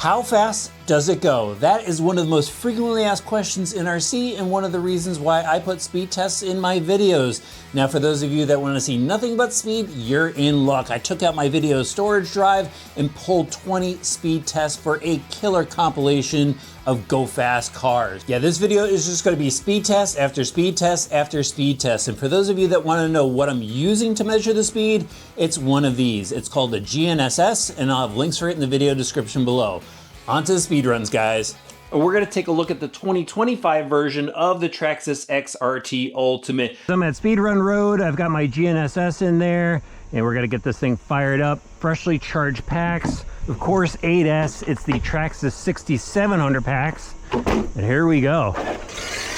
How fast does it go? That is one of the most frequently asked questions in RC and one of the reasons why I put speed tests in my videos. Now, for those of you that want to see nothing but speed, you're in luck. I took out my video storage drive and pulled 20 speed tests for a killer compilation of go fast cars. Yeah, this video is just going to be speed test after speed test after speed test. And for those of you that want to know what I'm using to measure the speed, it's one of these. It's called a GNSS, and I'll have links for it in the video description below. On to the speed runs, guys. We're gonna take a look at the 2025 version of the Traxxas XRT Ultimate. I'm at Speed Run Road. I've got my GNSS in there, and we're gonna get this thing fired up. Freshly charged packs. Of course, 8S. It's the Traxxas 6700 packs. And here we go.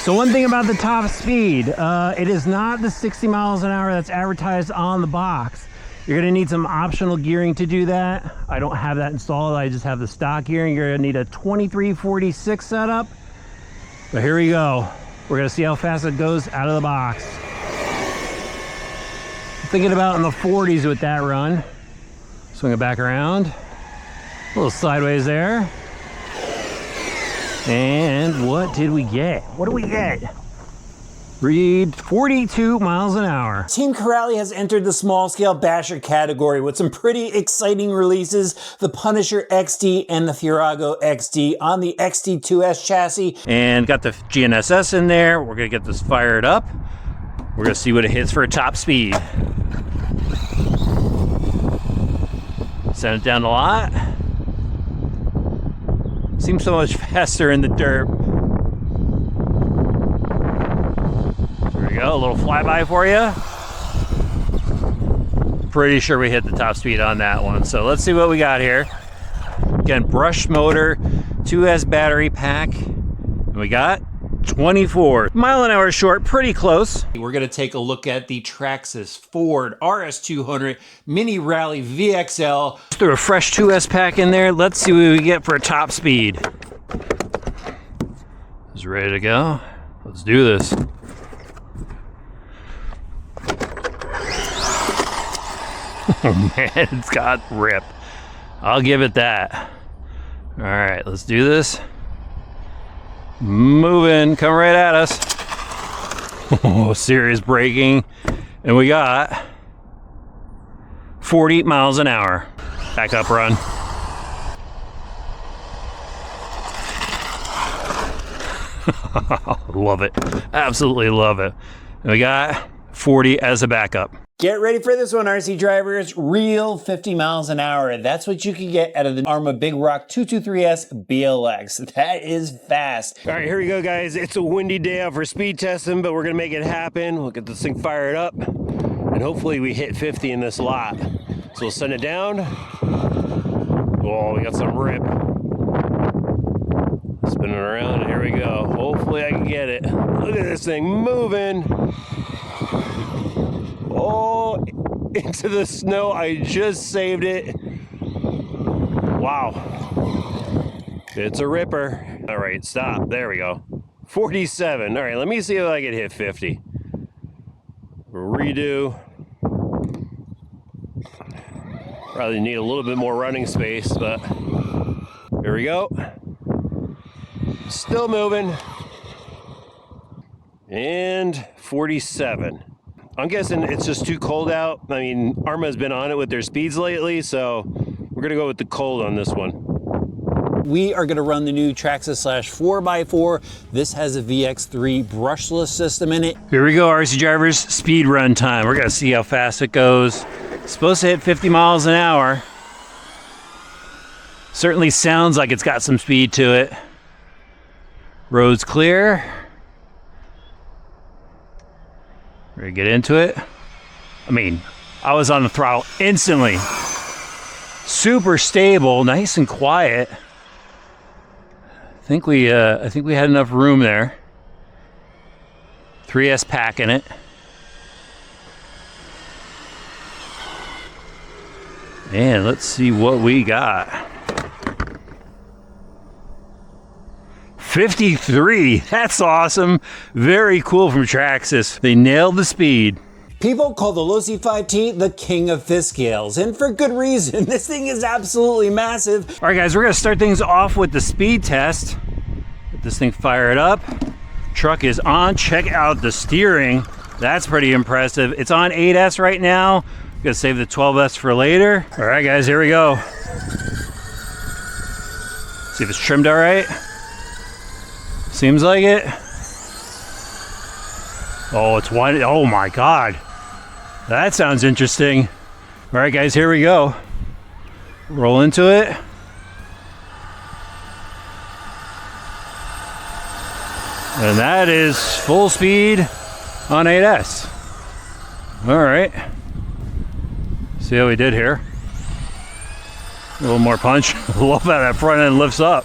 So one thing about the top speed, it is not the 60 miles an hour that's advertised on the box. You're gonna need some optional gearing to do that. I don't have that installed, I just have the stock gearing. You're gonna need a 2346 setup. But here we go. We're gonna see how fast it goes out of the box. I'm thinking about in the 40s with that run. Swing it back around. A little sideways there. And what did we get? What do we get? Read 42 miles an hour. Team Corrali has entered the small scale basher category with some pretty exciting releases. The Punisher XD and the Furago XD on the XD2S chassis. And got the GNSS in there. We're gonna get this fired up. We're gonna see what it hits for a top speed. Send it down a lot. Seems so much faster in the dirt. Go, a little flyby for you. Pretty sure we hit the top speed on that one. So let's see what we got here. Again, brushed motor, 2S battery pack, and we got 24. Mile an hour short, pretty close. We're gonna take a look at the Traxxas Ford RS200 Mini Rally VXL. Just threw a fresh 2S pack in there. Let's see what we get for a top speed. Is ready to go. Let's do this. Oh man, it's got rip. I'll give it that. All right, let's do this. Moving, come right at us. Oh, serious braking. And we got 40 miles an hour. Back up run. Love it. Absolutely love it. And we got 40 as a backup. Get ready for this one, RC drivers. Real 50 miles an hour. That's what you can get out of the Arrma Big Rock 223S BLX. That is fast. All right, here we go, guys. It's a windy day out for speed testing, but we're gonna make it happen. We'll get this thing fired up, and hopefully we hit 50 in this lot. So we'll send it down. Oh, we got some rip. Spinning around, and here we go. Hopefully I can get it. Look at this thing moving. Oh, into the snow. I just saved it. Wow. It's a ripper. All right, stop. There we go. 47. All right, let me see if I can hit 50. Redo. Probably need a little bit more running space, but here we go. Still moving. And 47. I'm guessing it's just too cold out. I mean, Arrma's been on it with their speeds lately, so we're gonna go with the cold on this one. We are gonna run the new Traxxas Slash 4x4. This has a VX3 brushless system in it. Here we go, RC drivers, speed run time. We're gonna see how fast it goes. It's supposed to hit 50 miles an hour. Certainly sounds like it's got some speed to it. Road's clear. We're gonna get into it. I mean, I was on the throttle instantly. Super stable, nice and quiet. I think we had enough room there. 3S pack in it. And let's see what we got. 53, that's awesome. Very cool from Traxxas. They nailed the speed. People call the Losi 5T the king of fifth scales, and for good reason. This thing is absolutely massive. All right, guys, we're gonna start things off with the speed test. Get this thing fired up. Truck is on. Check out the steering. That's pretty impressive. It's on 8S right now. Gonna save the 12S for later. All right, guys, here we go. See if it's trimmed all right. Seems like it. Oh, it's wide. Oh my God. That sounds interesting. All right, guys, here we go. Roll into it. And that is full speed on 8S. All right. See how we did here. A little more punch. I love how that front end lifts up.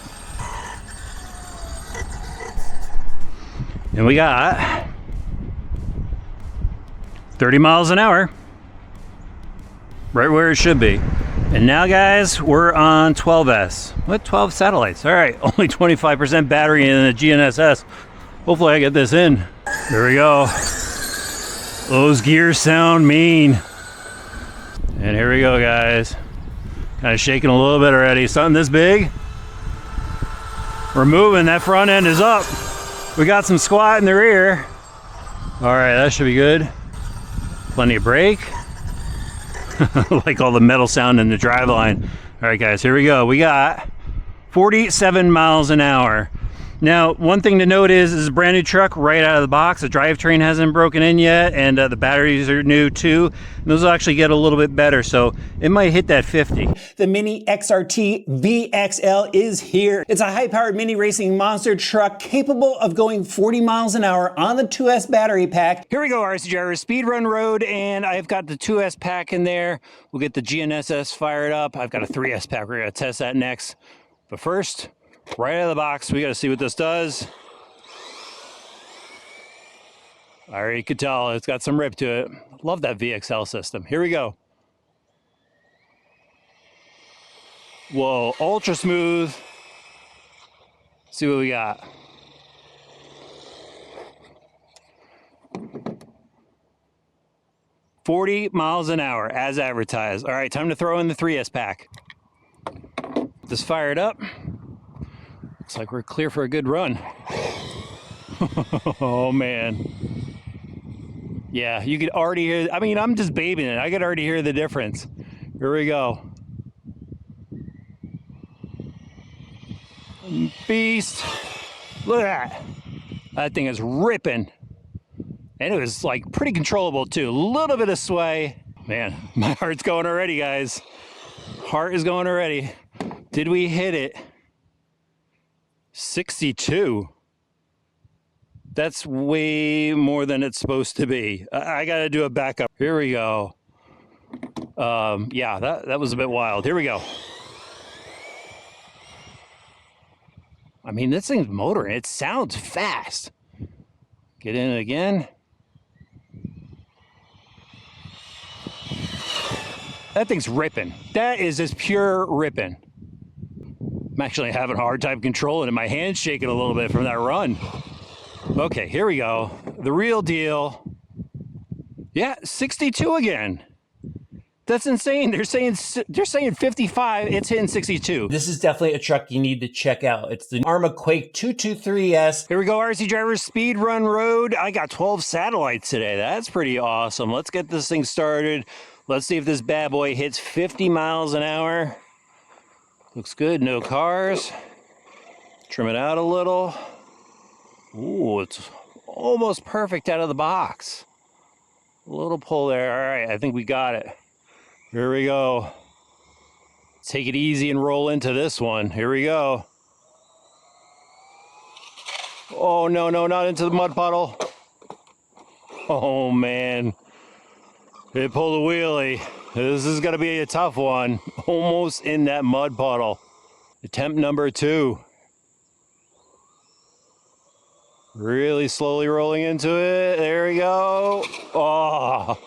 And we got 30 miles an hour. Right where it should be. And now, guys, we're on 12S. What? 12 satellites. All right, only 25% battery in the GNSS. Hopefully I get this in. There we go. Those gears sound mean. And here we go, guys. Kind of shaking a little bit already. Something this big. We're moving. That front end is up. We got some squat in the rear. All right, that should be good. Plenty of brake. Like all the metal sound in the driveline. All right, guys, here we go. We got 47 miles an hour. Now, one thing to note is this is a brand new truck right out of the box. The drivetrain hasn't broken in yet, and the batteries are new too. And those will actually get a little bit better, so it might hit that 50. The Mini XRT VXL is here. It's a high-powered mini racing monster truck capable of going 40 miles an hour on the 2S battery pack. Here we go, RC Driver, speed run road, and I've got the 2S pack in there. We'll get the GNSS fired up. I've got a 3S pack. We're gonna test that next. But first, right out of the box, we got to see what this does. I already could tell it's got some rip to it. Love that VXL system. Here we go. Whoa, ultra smooth. See what we got. $40 miles an hour as advertised. All right, time to throw in the 3S pack. Just fire it up. Looks like we're clear for a good run. Oh man. Yeah, you could already hear, I mean, I'm just babying it. I could already hear the difference. Here we go. Beast. Look at that. That thing is ripping. And it was like pretty controllable too. A little bit of sway. Man, my heart's going already, guys. Heart is going already. Did we hit it? 62. That's way more than it's supposed to be. I got to do a backup. Here we go. Yeah, that was a bit wild. Here we go. I mean, this thing's motoring. It sounds fast. Get in it again. That thing's ripping. That is just pure ripping. I'm actually having a hard time controlling it. My hand's shaking a little bit from that run. Okay, here we go. The real deal. Yeah, 62 again. That's insane. They're saying 55. It's hitting 62. This is definitely a truck you need to check out. It's the Arrma Quake 223S. Here we go, RC Driver, speed run road. I got 12 satellites today. That's pretty awesome. Let's get this thing started. Let's see if this bad boy hits 50 miles an hour. Looks good, no cars. Trim it out a little. Ooh, it's almost perfect out of the box. A little pull there. All right, I think we got it. Here we go. Take it easy and roll into this one. Here we go. Oh, no, not into the mud puddle. Oh, man. It pulled a wheelie. This is going to be a tough one. Almost in that mud puddle. Attempt number 2. Really slowly rolling into it. There we go. Oh.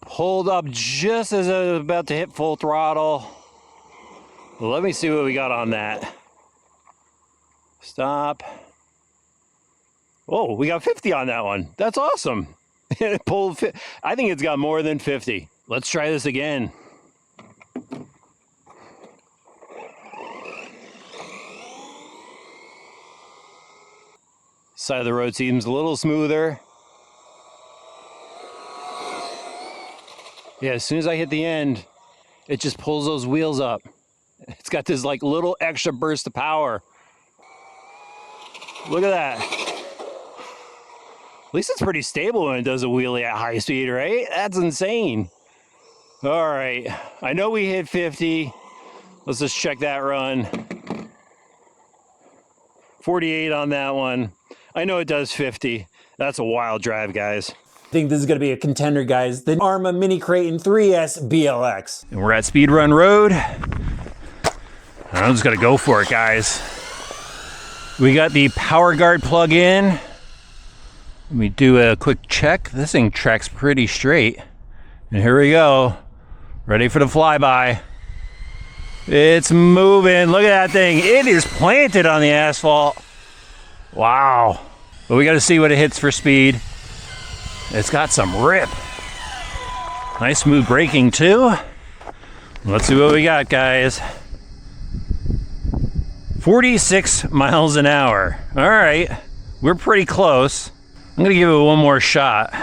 Pulled up just as I was about to hit full throttle. Let me see what we got on that. Stop. Oh, we got 50 on that one. That's awesome. It pulled, I think it's got more than 50. Let's try this again. Side of the road seems a little smoother. Yeah, as soon as I hit the end, it just pulls those wheels up. It's got this like little extra burst of power. Look at that. At least it's pretty stable when it does a wheelie at high speed, right? That's insane. All right, I know we hit 50. Let's just check that run. 48 on that one. I know it does 50. That's a wild drive, guys. I think this is gonna be a contender, guys. The Arrma Mini Creighton 3S BLX. And we're at Speedrun Road. I'm just gonna go for it, guys. We got the power guard plug in. Let me do a quick check. This thing tracks pretty straight. And here we go. Ready for the flyby. It's moving. Look at that thing. It is planted on the asphalt. Wow. But we gotta see what it hits for speed. It's got some rip. Nice smooth braking too. Let's see what we got, guys. 46 miles an hour. All right, we're pretty close. I'm gonna give it one more shot.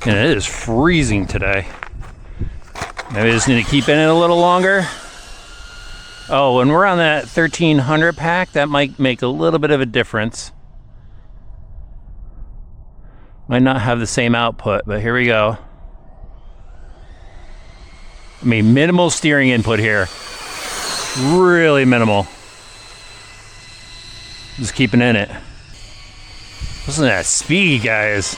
And it is freezing today. Maybe I just need to keep in it a little longer. Oh, when we're on that 1300 pack, that might make a little bit of a difference. Might not have the same output, but here we go. I mean, minimal steering input here. Really minimal. Just keeping in it. Listen to that speed, guys.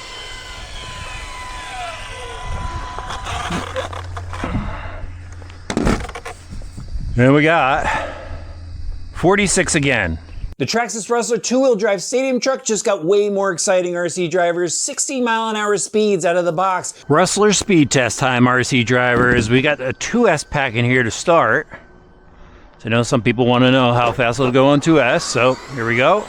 And we got 46 again. The Traxxas Rustler two-wheel drive stadium truck just got way more exciting, RC drivers. 60-mile-an-hour speeds out of the box. Rustler speed test time, RC drivers. We got a 2S pack in here to start. So I know some people want to know how fast it'll go on 2S, so here we go.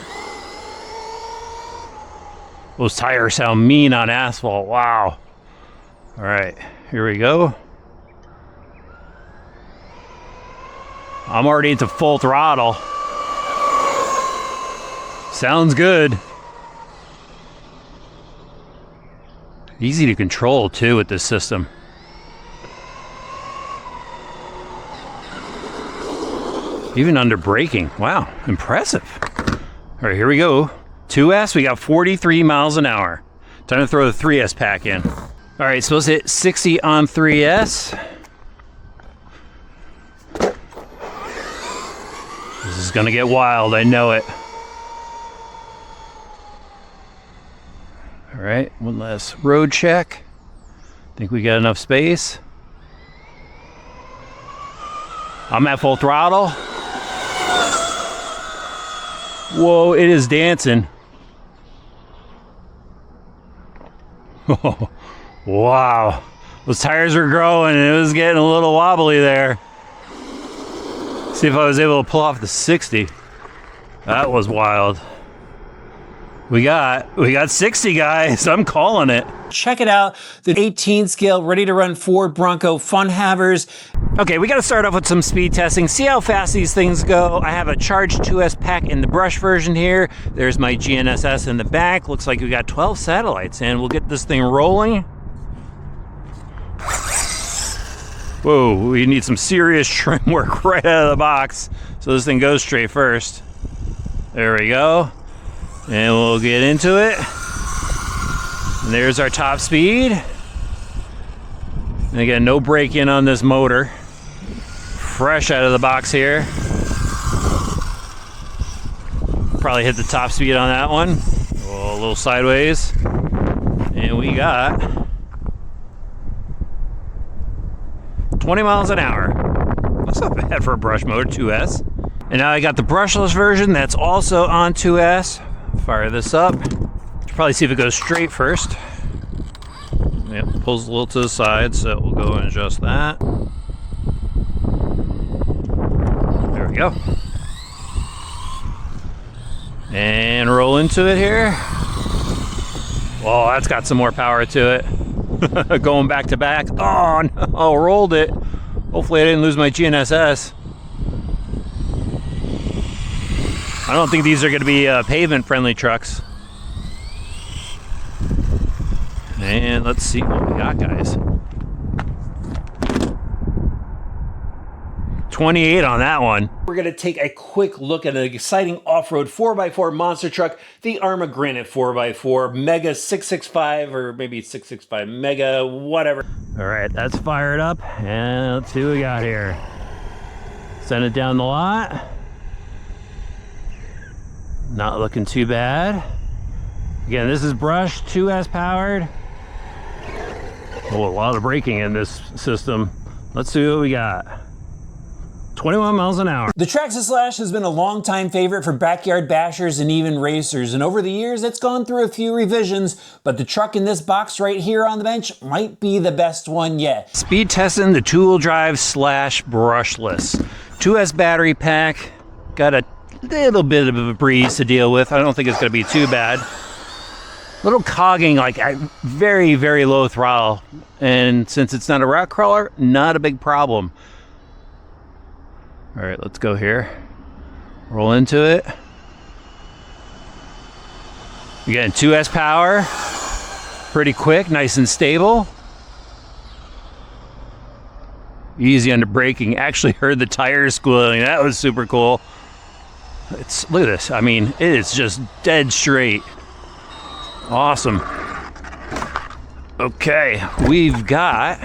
Those tires sound mean on asphalt, wow. All right, here we go. I'm already into full throttle. Sounds good. Easy to control too with this system. Even under braking. Wow, impressive. All right, here we go. 2S, we got 43 miles an hour. Time to throw the 3S pack in. All right, supposed to hit 60 on 3S. This is gonna get wild, I know it. All right, one last road check. Think we got enough space. I'm at full throttle. Whoa, it is dancing. Oh, wow. Those tires were growing and it was getting a little wobbly there. See if I was able to pull off the 60. That was wild. We got 60, guys. I'm calling it. Check it out. The 18 scale, ready to run Ford Bronco fun havers. Okay, we got to start off with some speed testing. See how fast these things go. I have a charged 2S pack in the brush version here. There's my GNSS in the back. Looks like we got 12 satellites, and we'll get this thing rolling. Whoa, we need some serious trim work right out of the box. So this thing goes straight first. There we go. And we'll get into it. And there's our top speed. And again, no brake-in on this motor. Fresh out of the box here. Probably hit the top speed on that one. Oh, a little sideways. And we got 20 miles an hour. That's not bad for a brush motor, 2S. And now I got the brushless version that's also on 2S. Fire this up. Should probably see if it goes straight first. Yep, pulls a little to the side, so we'll go and adjust that. There we go. And roll into it here. Oh, that's got some more power to it. Going back to back. Oh no, rolled it. Hopefully I didn't lose my GNSS. I don't think these are going to be pavement friendly trucks. And let's see what we got, guys. 28 on that one. We're going to take a quick look at an exciting off-road 4x4 monster truck, the Arrma Granite 4x4 Mega 665, or maybe 665 Mega, whatever. All right, that's fired up, and let's see what we got here. Send it down the lot. Not looking too bad. Again, this is brushed, 2S powered. Oh, a lot of braking in this system. Let's see what we got. 21 miles an hour. The Traxxas Slash has been a long-time favorite for backyard bashers and even racers, and over the years it's gone through a few revisions, but the truck in this box right here on the bench might be the best one yet. Speed testing the two-wheel drive Slash brushless. 2S battery pack, got a little bit of a breeze to deal with. I don't think it's gonna be too bad. Little cogging, like very, very low throttle, and since it's not a rock crawler, not a big problem. All right, let's go here. Roll into it. Again, 2S power. Pretty quick, nice and stable. Easy under braking. Actually heard the tires squealing. That was super cool. Look at this. I mean, it is just dead straight. Awesome. Okay, we've got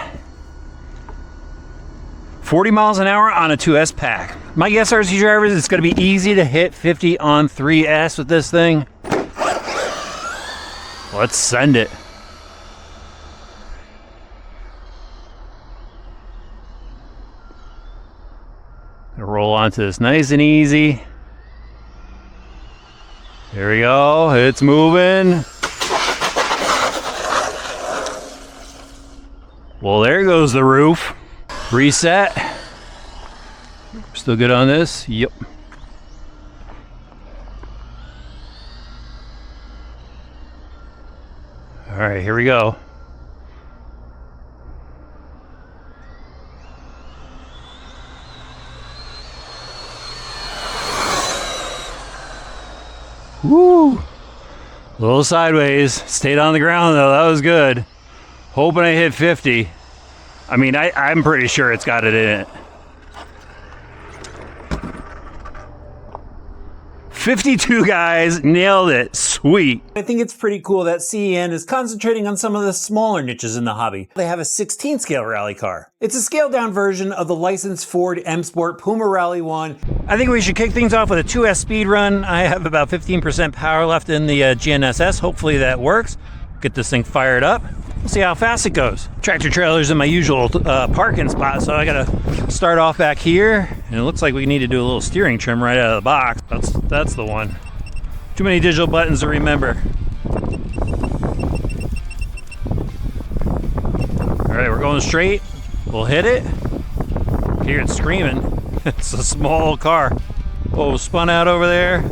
40 miles an hour on a 2S pack. My guess, RC drivers, it's going to be easy to hit 50 on 3S with this thing. Let's send it. Roll onto this nice and easy. There we go. It's moving. Well, there goes the roof. Reset. Still good on this? Yep. All right, here we go. Woo! A little sideways. Stayed on the ground though. That was good. Hoping I hit 50. I mean, I'm pretty sure it's got it in it. 52, guys, nailed it. Sweet. I think it's pretty cool that CEN is concentrating on some of the smaller niches in the hobby. They have a 16 scale rally car. It's a scaled down version of the licensed Ford M Sport Puma Rally 1. I think we should kick things off with a 2S speed run. I have about 15% power left in the GNSS. Hopefully that works. Get this thing fired up. We'll see how fast it goes. Tractor trailer's in my usual parking spot, so I gotta start off back here. And it looks like we need to do a little steering trim right out of the box. That's the one. Too many digital buttons to remember. All right, we're going straight. We'll hit it. Hear it screaming. It's a small car. Oh, spun out over there.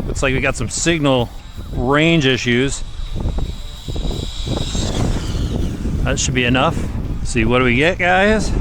Looks like we got some signal range issues. That should be enough. See, what do we get, guys?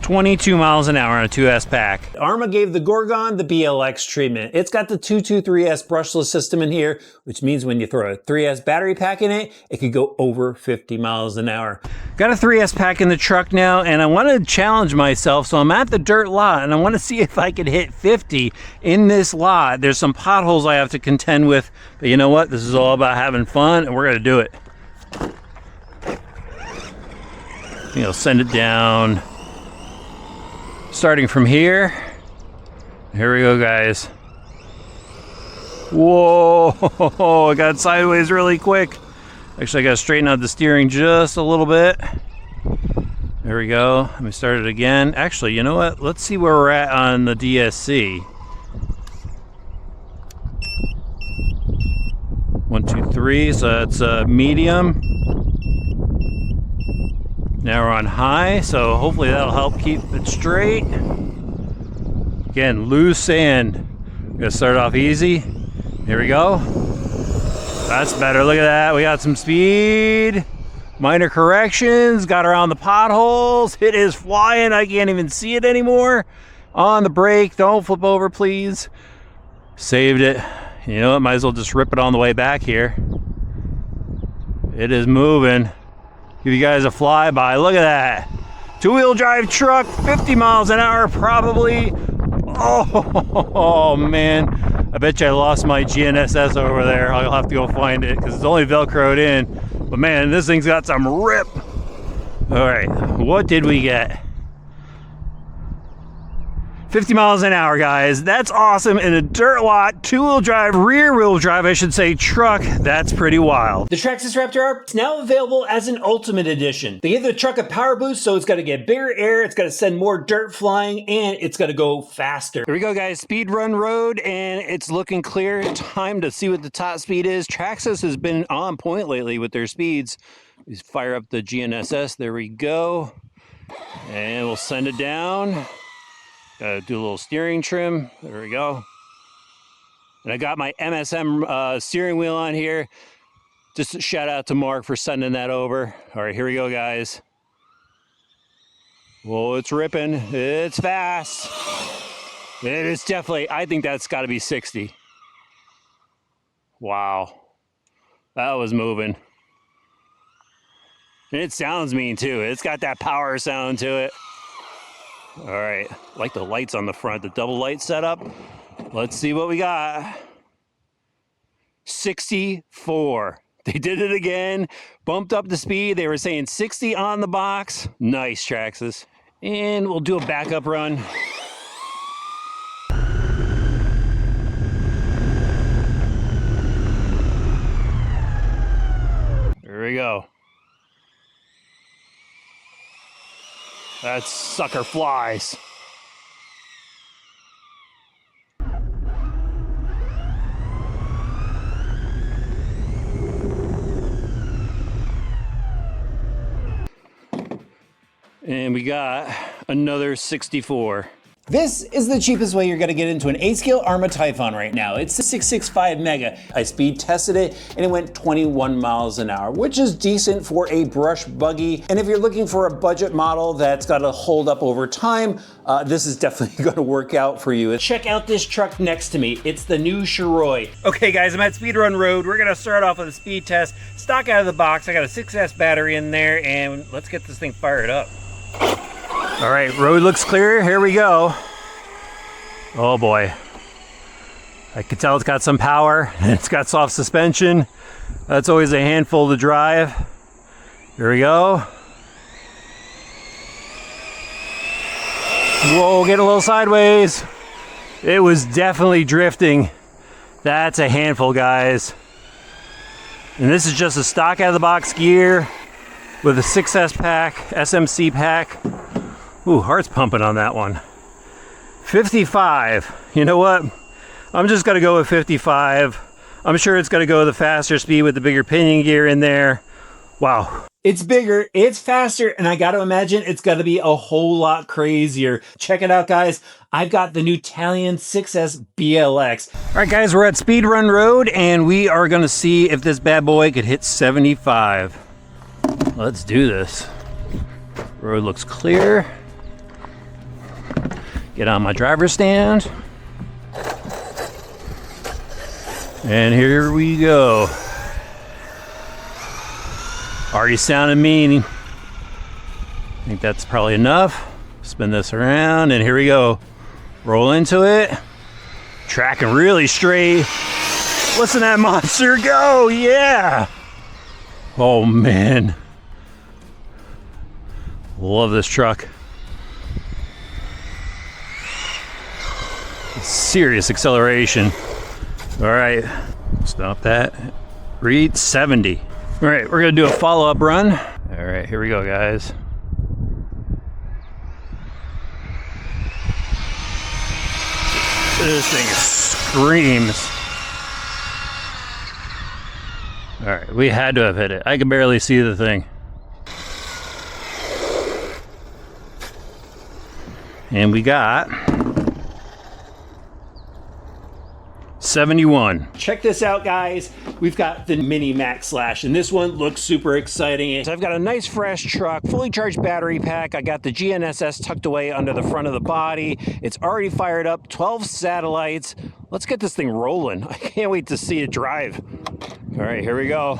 22 miles an hour on a 2S pack. Arrma gave the Gorgon the BLX treatment. It's got the 223S brushless system in here, which means when you throw a 3S battery pack in it, it could go over 50 miles an hour. Got a 3S pack in the truck now, and I want to challenge myself, so I'm at the dirt lot, and I want to see if I could hit 50 in this lot. There's some potholes I have to contend with, but you know what? This is all about having fun, and we're going to do it. You know, send it down. Starting from here. Here we go, guys. Whoa, I got sideways really quick. Actually, I got to straighten out the steering just a little bit. There we go. Let me start it again. Actually, you know what? Let's see where we're at on the DSC. 1, 2, 3. So that's medium. Now we're on high, so hopefully that'll help keep it straight. Again, loose sand. We're gonna start off easy. Here we go. That's better. Look at that. We got some speed. Minor corrections. Got around the potholes. It is flying. I can't even see it anymore. On the brake. Don't flip over, please. Saved it. You know what? Might as well just rip it on the way back here. It is moving. Give you guys a flyby. Look at that. Two-wheel drive truck, 50 miles an hour probably. Oh, man. I bet you I lost my GNSS over there. I'll have to go find it because it's only Velcroed in. But man, this thing's got some rip. All right, what did we get? 50 miles an hour, guys. That's awesome. In a dirt lot, two-wheel drive, rear-wheel drive, I should say, truck. That's pretty wild. The Traxxas Raptor R is now available as an Ultimate Edition. They gave the truck a power boost, so it's got to get bigger air, it's got to send more dirt flying, and it's got to go faster. Here we go, guys. Speed run road, and it's looking clear. Time to see what the top speed is. Traxxas has been on point lately with their speeds. We fire up the GNSS. There we go. And we'll send it down. Do a little steering trim. There we go. And I got my MSM steering wheel on here. Just a shout out to Mark for sending that over. All right, here we go, guys. Whoa, it's ripping. It's fast. It is definitely, I think that's got to be 60. Wow. That was moving. And it sounds mean too. It's got that power sound to it. All right, I like the lights on the front, the double light setup. Let's see what we got. 64. They did it again, bumped up the speed. They were saying 60 on the box. Nice, Traxxas. And we'll do a backup run. There we go. That sucker flies. And we got another 64. This is the cheapest way you're gonna get into an 8-scale Arrma Typhon right now. It's a 665 Mega. I speed tested it and it went 21 miles an hour, which is decent for a brush buggy. And if you're looking for a budget model that's gotta hold up over time, this is definitely gonna work out for you. Check out this truck next to me. It's the new Shiroi. Okay guys, I'm at Speedrun Road. We're gonna start off with a speed test. Stock out of the box. I got a 6S battery in there and let's get this thing fired up. All right, road looks clear. Here we go. Oh boy. I can tell it's got some power and it's got soft suspension. That's always a handful to drive. Here we go. Whoa, get a little sideways. It was definitely drifting. That's a handful, guys. And this is just a stock out of the box gear with a 6S pack, SMC pack. Ooh, heart's pumping on that one. 55. You know what? I'm just gonna go with 55. I'm sure it's gonna go the faster speed with the bigger pinion gear in there. Wow. It's bigger, it's faster, and I gotta imagine it's gotta be a whole lot crazier. Check it out, guys. I've got the new Italian 6S BLX. All right, guys, we're at Speedrun Road, and we are gonna see if this bad boy could hit 75. Let's do this. Road looks clear. Get on my driver's stand. And here we go. Already sounding mean. I think that's probably enough. Spin this around and here we go. Roll into it. Tracking really straight. Listen to that monster go, yeah. Oh man. Love this truck. Serious acceleration. All right, stop that. Read 70. All right, we're gonna do a follow-up run. All right, here we go, guys. This thing screams. All right, we had to have hit it. I can barely see the thing. And we got 71. Check this out, guys. We've got the Mini Max Slash, and this one looks super exciting. So I've got a nice fresh truck, fully charged battery pack. I got the GNSS tucked away under the front of the body. It's already fired up, 12 satellites. Let's get this thing rolling. I can't wait to see it drive. All right, here we go.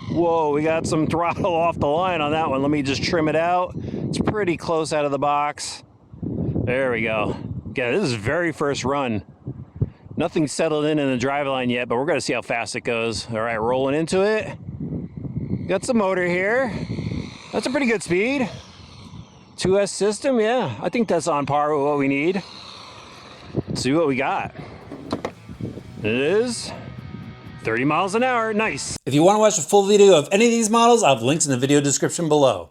Whoa, we got some throttle off the line on that one. Let me just trim it out. It's pretty close out of the box. There we go. Yeah, this is very first run. Nothing settled in the driveline yet, but we're gonna see how fast it goes. All right, rolling into it. Got some motor here. That's a pretty good speed. 2S system, yeah. I think that's on par with what we need. Let's see what we got. It is 30 miles an hour, nice. If you wanna watch a full video of any of these models, I'll have links in the video description below.